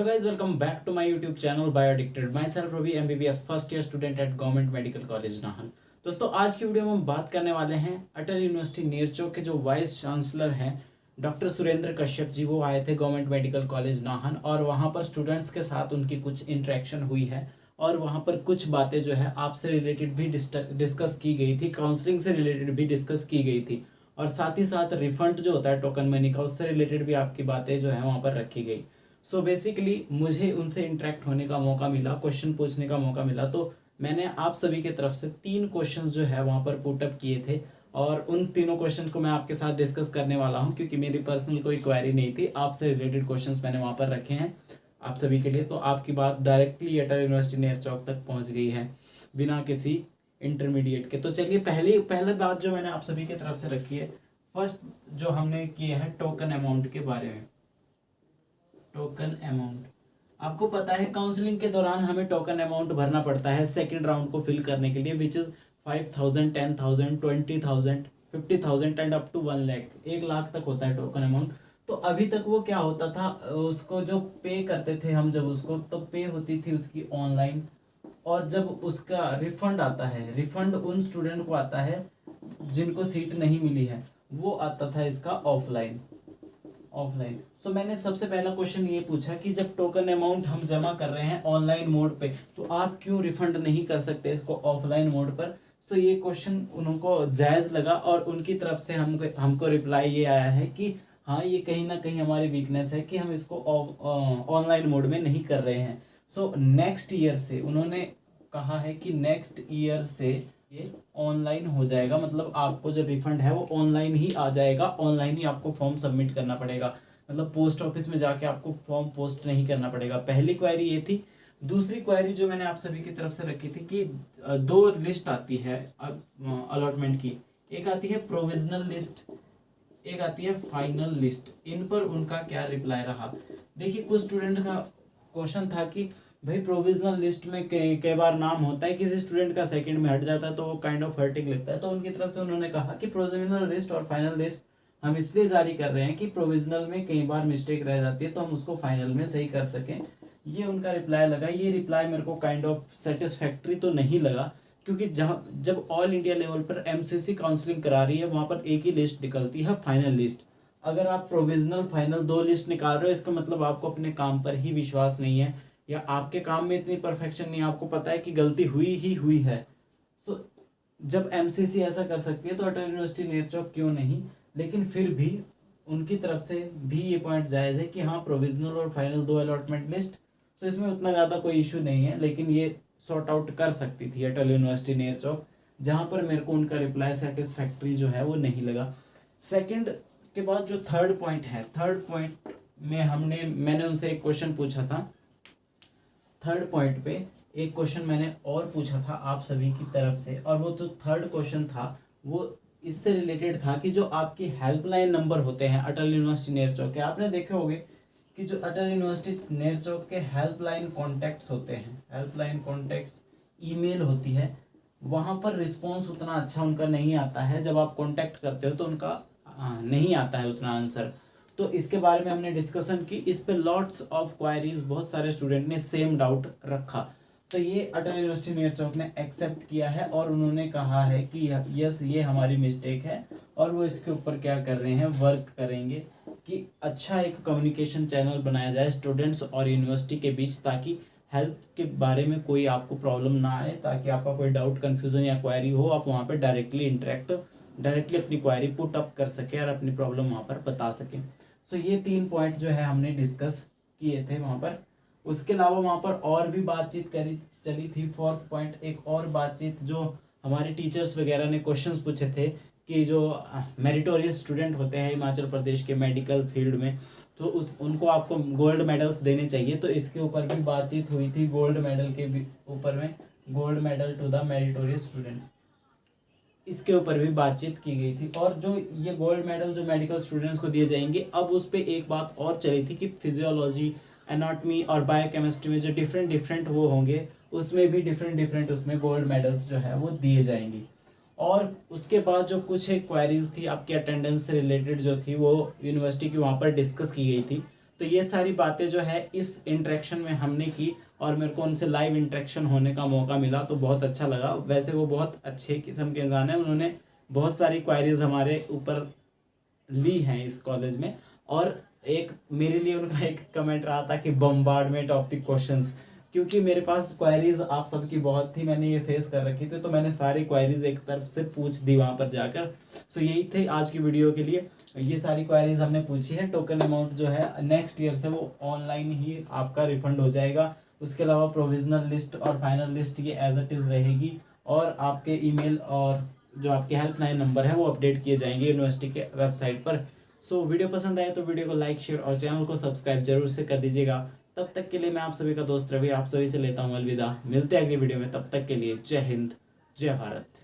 Hello guys, welcome back to my YouTube channel bio addicted. Myself Ravi MBBS first year student at government medical college Nahan. दोस्तों, आज की video में हम बात करने वाले हैं अटल यूनिवर्सिटी नेरचौक के जो वाइस चांसलर हैं डॉक्टर सुरेंद्र कश्यप जी। वो आए थे गवर्नमेंट मेडिकल कॉलेज नाहन और वहाँ पर स्टूडेंट्स के साथ उनकी कुछ इंटरेक्शन हुई है और वहाँ पर कुछ बातें जो है आपसे रिलेटेड भी डिस्कस की गई थी, काउंसलिंग से रिलेटेड भी डिस्कस की गई थी और साथ ही साथ रिफंड जो होता है टोकन मनी का, उससे रिलेटेड भी आपकी बातें जो है वहाँ पर रखी गई। सो बेसिकली मुझे उनसे इंटरेक्ट होने का मौका मिला, क्वेश्चन पूछने का मौका मिला, तो मैंने आप सभी की तरफ से 3 क्वेश्चंस जो है वहाँ पर पुटअप किए थे और उन तीनों क्वेश्चन को मैं आपके साथ डिस्कस करने वाला हूँ क्योंकि मेरी पर्सनल कोई क्वेरी नहीं थी। आपसे रिलेटेड क्वेश्चंस मैंने वहाँ पर रखे हैं आप सभी के लिए, तो आपकी बात डायरेक्टली अटल यूनिवर्सिटी नेरचौक तक पहुँच गई है बिना किसी इंटरमीडिएट के। तो चलिए पहले बात जो मैंने आप सभी की तरफ से रखी है, फर्स्ट जो हमने किया है टोकन अमाउंट के बारे में। टोकन अमाउंट, आपको पता है काउंसलिंग के दौरान हमें टोकन अमाउंट भरना पड़ता है सेकंड राउंड को फिल करने के लिए, which is 5,000, 10,000, 20,000, 50,000 and up to 1 lakh. 1 lakh तक होता है टोकन अमाउंट। तो अभी तक वो क्या होता था, उसको जो पे करते थे हम जब उसको, तो पे होती थी उसकी ऑनलाइन, और जब उसका रिफंड आता है, रिफंड उन स्टूडेंट को आता है जिनको सीट नहीं मिली है, वो आता था इसका ऑफलाइन। सो मैंने सबसे पहला क्वेश्चन ये पूछा कि जब टोकन अमाउंट हम जमा कर रहे हैं ऑनलाइन मोड पे, तो आप क्यों रिफंड नहीं कर सकते इसको ऑफलाइन मोड पर। सो ये क्वेश्चन उनको जायज़ लगा और उनकी तरफ से हमको रिप्लाई ये आया है कि हाँ, ये कहीं ना कहीं हमारी वीकनेस है कि हम इसको ऑनलाइन मोड में नहीं कर रहे हैं। सो नेक्स्ट ईयर से उन्होंने कहा है कि नेक्स्ट ईयर से ये ऑनलाइन हो जाएगा, मतलब आपको जो रिफंड है वो ऑनलाइन ही आ जाएगा, ऑनलाइन ही आपको फॉर्म सबमिट करना पड़ेगा, मतलब पोस्ट ऑफिस में जाके आपको फॉर्म पोस्ट नहीं करना पड़ेगा। पहली क्वेरी ये थी। दूसरी क्वेरी जो मैंने आप सभी की तरफ से रखी थी कि 2 लिस्ट आती है अलॉटमेंट की, एक आती है प्रोविजनल लिस्ट, एक आती है फाइनल लिस्ट। इन पर उनका क्या रिप्लाई रहा। देखिए, कुछ स्टूडेंट का क्वेश्चन था कि भाई प्रोविजनल लिस्ट में कई बार नाम होता है, किसी स्टूडेंट का सेकंड में हट जाता है तो वो काइंड ऑफ हर्टिंग लगता है। तो उनकी तरफ से उन्होंने कहा कि प्रोविजनल लिस्ट और फाइनल लिस्ट हम इसलिए जारी कर रहे हैं कि प्रोविजनल में कई बार मिस्टेक रह जाती है तो हम उसको फाइनल में सही कर सकें। ये उनका रिप्लाई लगा। ये रिप्लाई मेरे को काइंड ऑफ सेटिस्फैक्ट्री तो नहीं लगा, क्योंकि जब ऑल इंडिया लेवल पर एमसीसी काउंसलिंग करा रही है वहाँ पर एक ही लिस्ट निकलती है, फाइनल लिस्ट। अगर आप प्रोविजनल फाइनल 2 लिस्ट निकाल रहे हो, इसका मतलब आपको अपने काम पर ही विश्वास नहीं है या आपके काम में इतनी परफेक्शन नहीं है, आपको पता है कि गलती हुई ही हुई है। सो जब एमसीसी ऐसा कर सकती है तो अटल यूनिवर्सिटी नेरचौक क्यों नहीं। लेकिन फिर भी उनकी तरफ से भी ये पॉइंट जायज़ है कि हाँ, प्रोविजनल और फाइनल 2 अलॉटमेंट लिस्ट, तो इसमें उतना ज़्यादा कोई इशू नहीं है, लेकिन ये सॉर्ट आउट कर सकती थी अटल यूनिवर्सिटी नेरचौक, जहाँ पर मेरे को उनका रिप्लाई सेटिस्फैक्ट्री जो है वो नहीं लगा। सेकेंड के बाद जो थर्ड पॉइंट है, थर्ड पॉइंट में मैंने उनसे एक क्वेश्चन पूछा था। थर्ड पॉइंट पे एक क्वेश्चन मैंने और पूछा था आप सभी की तरफ से, और वो जो थर्ड क्वेश्चन था वो इससे रिलेटेड था कि जो आपकी हेल्पलाइन नंबर होते हैं अटल यूनिवर्सिटी नेरचौक के, आपने देखे होंगे कि जो अटल यूनिवर्सिटी नेरचौक के हेल्पलाइन कॉन्टैक्ट्स होते हैं, हेल्पलाइन कॉन्टैक्ट्स ईमेल होती है, वहाँ पर रिस्पॉन्स उतना अच्छा उनका नहीं आता है। जब आप कॉन्टैक्ट करते हो तो उनका नहीं आता है उतना आंसर। तो इसके बारे में हमने डिस्कशन की, इस पे लॉट्स ऑफ क्वायरीज, बहुत सारे स्टूडेंट ने सेम डाउट रखा। तो ये अटल यूनिवर्सिटी नेरचौक ने एक्सेप्ट किया है और उन्होंने कहा है कि यस, ये हमारी मिस्टेक है और वो इसके ऊपर क्या कर रहे हैं, वर्क करेंगे कि अच्छा एक कम्युनिकेशन चैनल बनाया जाए स्टूडेंट्स और यूनिवर्सिटी के बीच, ताकि हेल्प के बारे में कोई आपको प्रॉब्लम ना आए, ताकि आपका कोई डाउट, कन्फ्यूजन या क्वायरी हो, आप वहाँ पर डायरेक्टली अपनी क्वायरी पुट अप कर सके और अपनी प्रॉब्लम वहाँ पर बता सकें। सो ये 3 पॉइंट जो है हमने डिस्कस किए थे वहाँ पर। उसके अलावा वहाँ पर और भी बातचीत चली थी। फोर्थ पॉइंट, एक और बातचीत जो हमारे टीचर्स वगैरह ने क्वेश्चंस पूछे थे कि जो मेरिटोरियस स्टूडेंट होते हैं हिमाचल प्रदेश के मेडिकल फील्ड में, तो उनको आपको गोल्ड मेडल्स देने चाहिए। तो इसके ऊपर भी बातचीत हुई थी, गोल्ड मेडल के ऊपर में, gold medal to the meritorious students, इसके ऊपर भी बातचीत की गई थी। और जो ये गोल्ड मेडल जो मेडिकल स्टूडेंट्स को दिए जाएंगे, अब उस पर एक बात और चली थी कि फिजियोलॉजी, एनाटॉमी और बायोकेमिस्ट्री में जो डिफरेंट वो होंगे, उसमें भी डिफरेंट उसमें गोल्ड मेडल्स जो है वो दिए जाएंगे। और उसके बाद जो कुछ एक क्वेरीज थी आपकी अटेंडेंस से रिलेटेड जो थी, वो यूनिवर्सिटी की वहाँ पर डिस्कस की गई थी। तो ये सारी बातें जो है इस इंटरेक्शन में हमने की और मेरे को उनसे लाइव इंटरेक्शन होने का मौका मिला, तो बहुत अच्छा लगा। वैसे वो बहुत अच्छे किस्म के इंसान है, उन्होंने बहुत सारी क्वायरीज हमारे ऊपर ली हैं इस कॉलेज में। और एक मेरे लिए उनका एक कमेंट रहा था कि बम्बार्डमेंट ऑफ द क्वेश्चंस, क्योंकि मेरे पास क्वायरीज आप सबकी बहुत थी, मैंने ये फेस कर रखी थी, तो मैंने सारी क्वायरीज एक तरफ से पूछ दी वहाँ पर जाकर। सो यही थे आज की वीडियो के लिए, ये सारी क्वायरीज हमने पूछी है। टोकन अमाउंट जो है नेक्स्ट ईयर से वो ऑनलाइन ही आपका रिफंड हो जाएगा। उसके अलावा प्रोविजनल लिस्ट और फाइनल लिस्ट ये एज इट इज़ रहेगी, और आपके ईमेल और जो आपके हेल्पलाइन नंबर है वो अपडेट किए जाएंगे यूनिवर्सिटी के वेबसाइट पर। सो वीडियो पसंद आए तो वीडियो को लाइक, शेयर और चैनल को सब्सक्राइब जरूर से कर दीजिएगा। तब तक के लिए मैं आप सभी का दोस्त रवि आप सभी से लेता हूँ अलविदा। मिलते हैं अगली वीडियो में, तब तक के लिए जय हिंद, जय भारत।